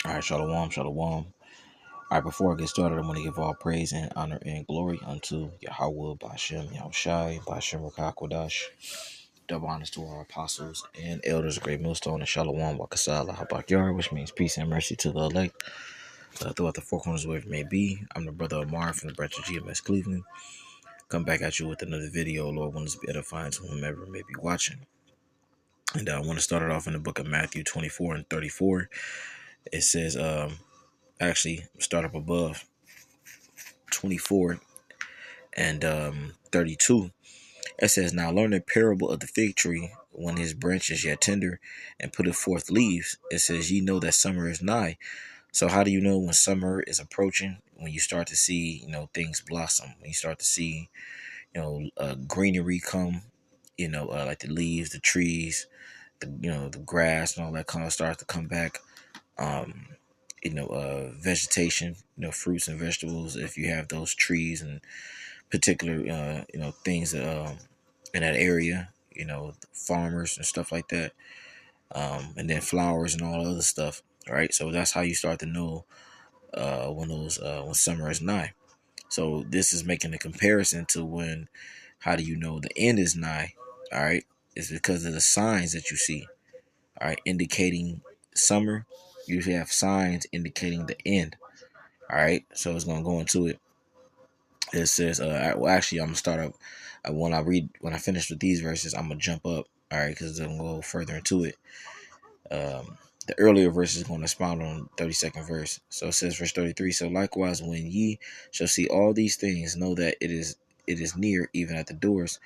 All right, shalom, shalom. All right, before I get started, I'm going to give all praise and honor and glory unto Yahweh, Bashem, Yahushai, Bashem, Rakakwadash. Double honors to our apostles and elders, great millstone, and shalom, wakasala, habakyar, which means peace and mercy to the elect throughout the four corners where it may be. I'm the brother Amar from the branch of GMS Cleveland. Come back at you with another video. Lord, want us to be edifying to whomever may be watching. And I want to start it off in the book of Matthew 24 and 34. It says, actually, start up above 24 and 32. It says, now learn the parable of the fig tree when his branch is yet tender and putteth forth leaves. It says, ye know that summer is nigh. So how do you know when summer is approaching? When you start to see, things blossom. When you start to see, greenery come, like the leaves, the trees, the grass and all that kind of starts to come back. Vegetation, fruits and vegetables. If you have those trees and particular, things in that area, farmers and stuff like that, and then flowers and all other stuff. Right, so that's how you start to know when summer is nigh. So this is making a comparison to when. How do you know the end is nigh? All right, it's because of the signs that you see. All right, indicating summer. You have signs indicating the end. All right, so it's gonna go into it. It says, well, actually, I'm gonna start up when I finish with these verses. I'm gonna jump up, all right, because I'm gonna go further into it. The earlier verse is going to expound on 32nd verse. So it says, verse 33. So likewise, when ye shall see all these things, know that it is near, even at the doors.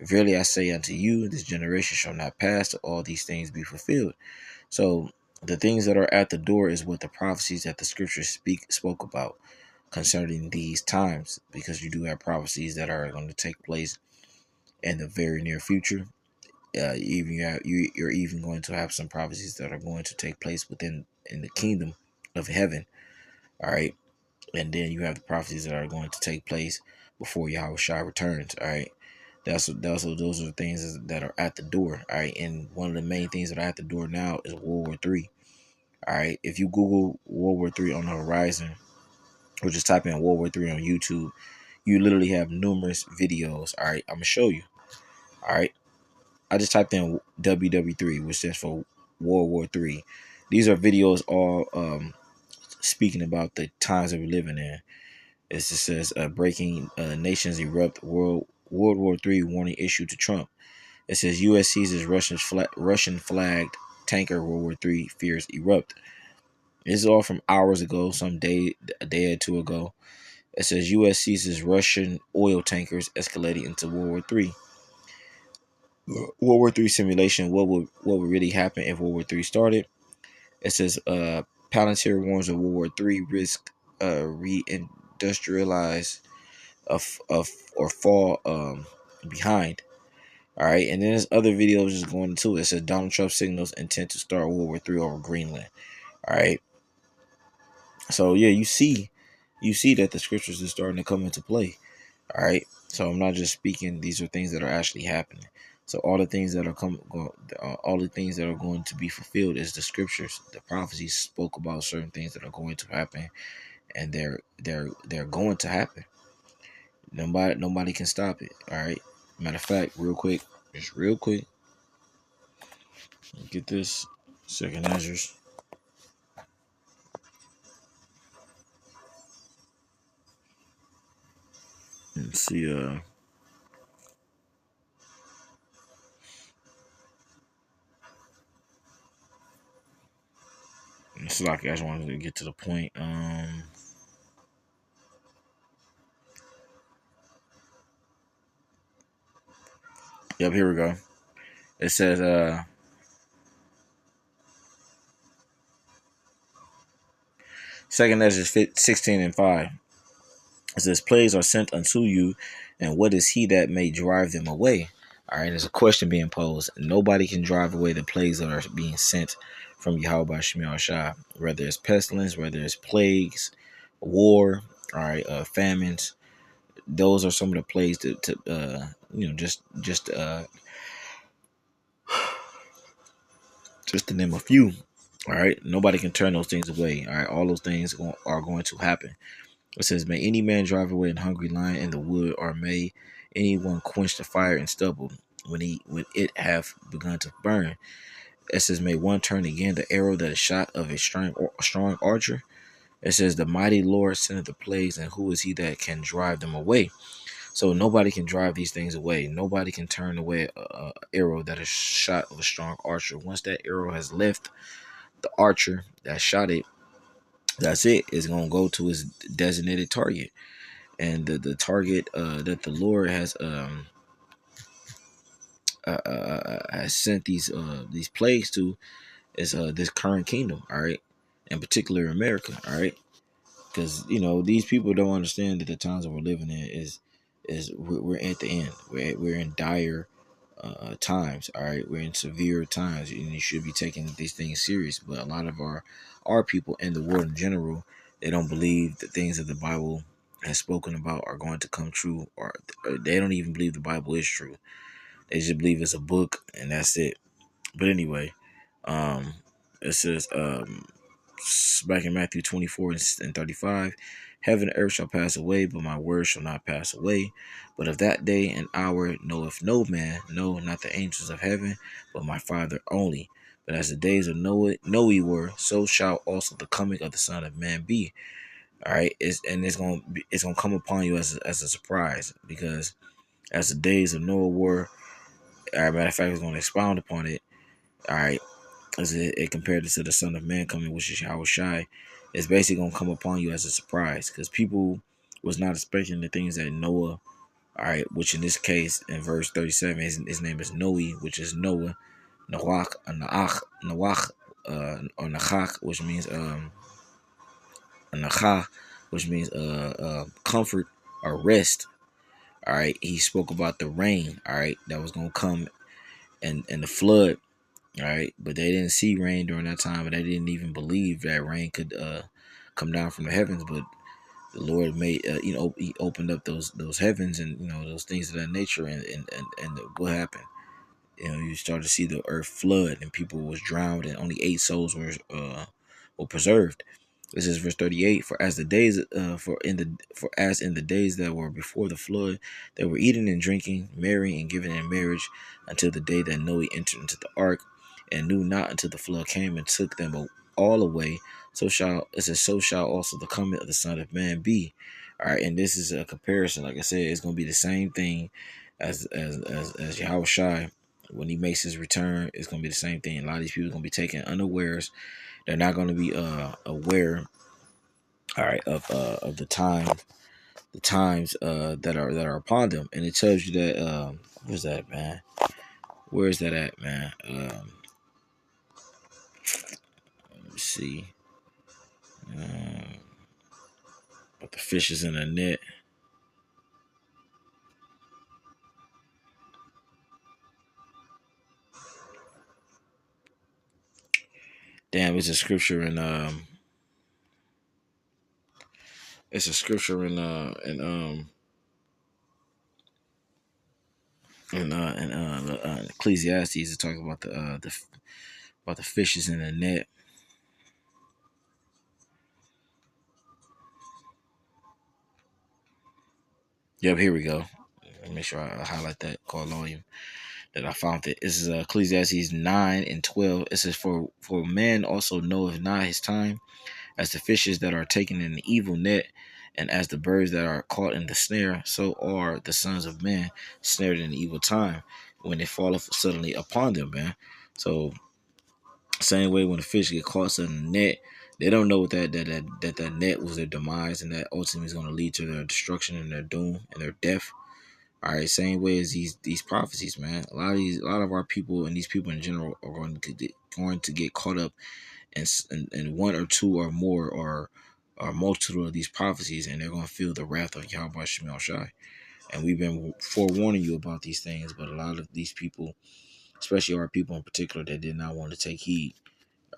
Verily I say unto you, this generation shall not pass till all these things be fulfilled. So the things that are at the door is what the prophecies that the scriptures spoke about concerning these times, because you do have prophecies that are going to take place in the very near future. You're even going to have some prophecies that are going to take place in the kingdom of heaven. All right, and then you have the prophecies that are going to take place before Yahushua returns. All right, those are the things that are at the door. All right, and one of the main things that are at the door now is World War III. All right, if you Google World War III on the horizon, or just type in World War III on YouTube, you literally have numerous videos. All right, I'm gonna show you. All right, I just typed in ww3, which stands for World War III. These are videos all speaking about the times that we're living in. It just says breaking nations erupt, World War III warning issued to Trump. It says U.S. seizes Russian flagged tanker, World War III fears erupt. This is all from hours ago, a day or two ago. It says U.S. seizes Russian oil tankers, escalating into World War III. World War III simulation. What would really happen if World War III started? It says Palantir warns of World War III risk reindustrialize or fall behind. All right, and then there's other videos just going into it. It says Donald Trump signals intent to start World War III over Greenland. All right, so yeah, you see that the scriptures are starting to come into play. All right, so I'm not just speaking; these are things that are actually happening. So all the things that are all the things that are going to be fulfilled is the scriptures. The prophecies spoke about certain things that are going to happen, and they're going to happen. Nobody can stop it. All right. Matter of fact, just real quick, get this second Ezra's. Let's see. It's like I just wanted to get to the point. Yep, here we go. It says second Ezra 16:5. It says plagues are sent unto you, and what is he that may drive them away? All right, there's a question being posed. Nobody can drive away the plagues that are being sent from Yahweh Shemiah Shah, whether it's pestilence, whether it's plagues, war, all right, famines. Those are some of the plagues just to name a few. All right, nobody can turn those things away. All right, all those things are going to happen. It says, "May any man drive away an hungry lion in the wood, or may anyone quench the fire in stubble when it have begun to burn." It says, "May one turn again the arrow that is shot of a strong archer." It says, "The mighty Lord sendeth the plagues, and who is he that can drive them away?" So nobody can drive these things away. Nobody can turn away a arrow that is shot of a strong archer. Once that arrow has left the archer that shot it, that's it. It's gonna go to its designated target, and the target that the Lord has sent these plagues to is this current kingdom. All right, in particular America. All right, because these people don't understand that the times that we're living in is we're at the end. We're in dire times. All right, we're in severe times, and you should be taking these things serious. But a lot of our people in the world in general, they don't believe the things that the Bible has spoken about are going to come true, or they don't even believe the Bible is true. They just believe it's a book and that's it. But anyway, um, it says back in Matthew 24 and 35, "Heaven and earth shall pass away, but my word shall not pass away. But of that day and hour knoweth no man, no, not the angels of heaven, but my Father only. But as the days of Noe were, so shall also the coming of the Son of Man be." All right, it's gonna come upon you as a surprise, because as the days of Noah were, all right, matter of fact, it's gonna expound upon it. All right, as it compared it to the Son of Man coming, which is Yahweh Shai, it's basically gonna come upon you as a surprise, because people was not expecting the things that Noah, all right, which in this case in verse 37, his name is Noe, which is Noah, Nawach, or Nachach, which means Nachah, which means comfort or rest. All right, he spoke about the rain, all right, that was gonna come, and the flood. All right, but they didn't see rain during that time, and they didn't even believe that rain could come down from the heavens. But the Lord made, he opened up those heavens, and those things of that nature, and what happened? You start to see the earth flood, and people was drowned, and only 8 souls were preserved. This is verse 38. "For as the days for as in the days that were before the flood, they were eating and drinking, marrying and giving in marriage, until the day that Noe entered into the ark, and knew not until the flood came and took them all away. So shall also the coming of the Son of Man be." All right, and this is a comparison. Like I said, it's going to be the same thing as Yahweh Shai. When he makes his return, it's going to be the same thing. A lot of these people are going to be taken unawares. They're not going to be aware, all right, of the times that are upon them. And it tells you that where's that, man? Where is that at, man? Let me see. Um, but the fish is in the net. Damn, it's a scripture in Ecclesiastes. It talks about the fishes in the net. Yep, here we go. Let me make sure I highlight that, call on you, that I found it. This is Ecclesiastes 9:12. It says, For man also knoweth not his time, as the fishes that are taken in the evil net, and as the birds that are caught in the snare, so are the sons of men snared in the evil time, when it falleth suddenly upon them, man. So same way when the fish get caught in the net, they don't know that net was their demise, and that ultimately is going to lead to their destruction and their doom and their death. All right, same way as these prophecies, man. A lot of our people, and these people in general, are going to get caught up in one or two or more or multitude of these prophecies, and they're going to feel the wrath of Yahweh Shemel Shai. And we've been forewarning you about these things, but a lot of these people, especially our people in particular, they did not want to take heed.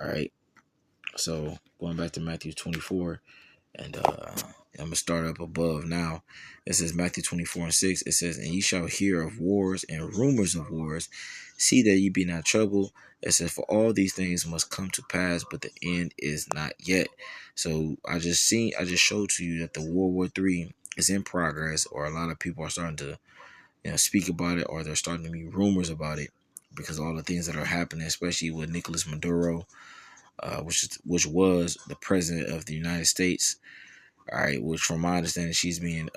All right. So going back to Matthew 24 and I'm gonna start up above now. It says Matthew 24:6. It says, "And ye shall hear of wars and rumors of wars. See that ye be not troubled." It says, "For all these things must come to pass, but the end is not yet." So I just showed to you that the World War III is in progress, or a lot of people are starting to speak about it, or there's starting to be rumors about it because of all the things that are happening, especially with Nicolas Maduro, which was the president of the United States. All right, which from my understanding, she's being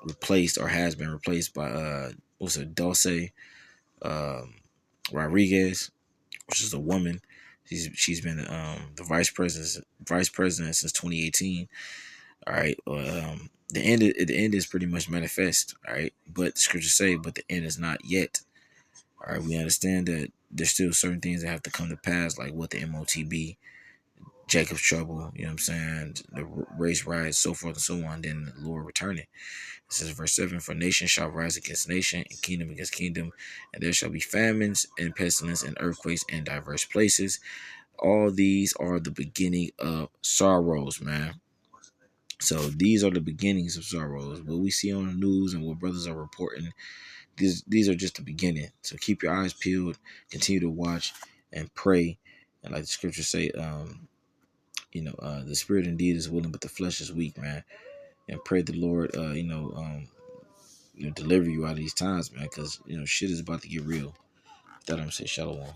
replaced or has been replaced by what's it, Dulce um, Rodriguez, which is a woman. She's been the vice president since 2018. All right, the end is pretty much manifest. All right, but the scriptures say, but the end is not yet. All right, we understand that there's still certain things that have to come to pass, like what the MOTB, Jacob's trouble, you know what I'm saying, the race riots, so forth and so on, then the Lord returning. It says verse 7, "For nation shall rise against nation, and kingdom against kingdom, and there shall be famines and pestilence and earthquakes in diverse places. All these are the beginning of sorrows," man. So these are the beginnings of sorrows. What we see on the news and what brothers are reporting, these are just the beginning. So keep your eyes peeled, continue to watch and pray. And like the scriptures say, the spirit indeed is willing, but the flesh is weak, man. And pray the Lord, deliver you out of these times, man, because shit is about to get real. That I'm saying, shalom.